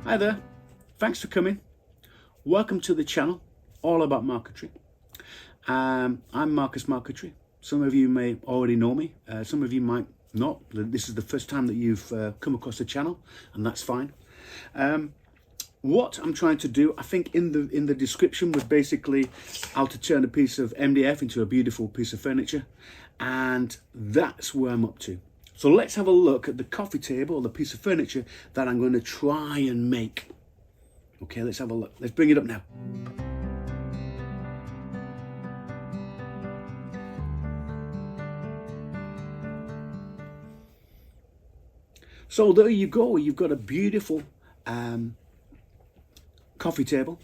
Hi there, thanks for coming. Welcome to the channel, all about marquetry. I'm Marcus Marquetry. Some of you may already know me, some of you might not. This is the first time that you've come across the channel, and that's fine. What I'm trying to do, I think in the description was basically how to turn a piece of MDF into a beautiful piece of furniture, and that's where I'm up to. So let's have a look at the coffee table, or the piece of furniture that I'm going to try and make. Okay, let's have a look. Let's bring it up now. So there you go. You've got a beautiful coffee table.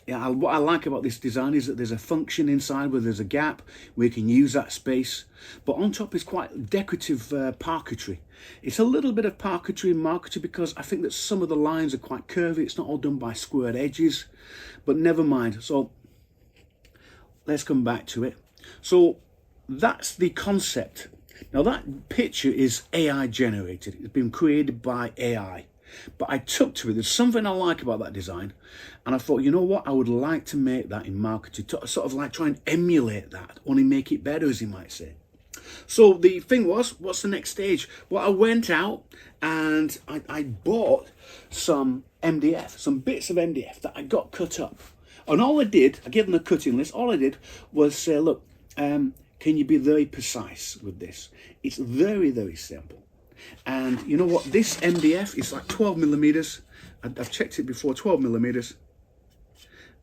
Yeah, what I like about this design is that there's a function inside where there's a gap where you can use that space, but on top is quite decorative parquetry. It's a little bit of parquetry and marquetry because I think that some of the lines are quite curvy. It's not all done by squared edges, but never mind. So let's come back to it. So that's the concept. Now that picture is AI generated. It's been created by AI. But I took to it. There's something I like about that design, and I thought, you know what, I would like to make that in marquetry, to sort of like try and emulate that, only make it better, as you might say. So the thing was, what's the next stage? Well, I went out and I bought some MDF, some bits of MDF that I got cut up. And all I did, I gave them a cutting list, all I did was say, look, can you be very precise with this? It's very, very simple. And you know what, this MDF is like 12 millimeters. I've checked it before, 12 millimeters.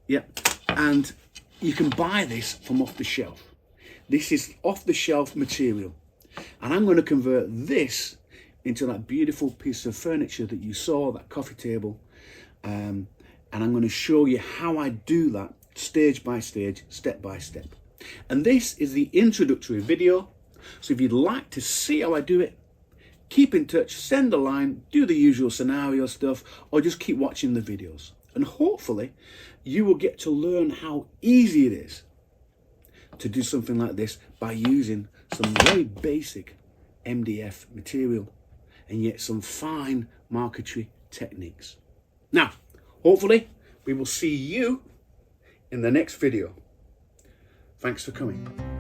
Yeah, and you can buy this from off the shelf. This is off the shelf material. And I'm going to convert this into that beautiful piece of furniture that you saw, that coffee table. And I'm going to show you how I do that stage by stage, step by step. And this is the introductory video. So if you'd like to see how I do it, keep in touch, send a line, do the usual scenario stuff, or just keep watching the videos. And hopefully you will get to learn how easy it is to do something like this by using some very basic MDF material and yet some fine marquetry techniques. Now, hopefully we will see you in the next video. Thanks for coming.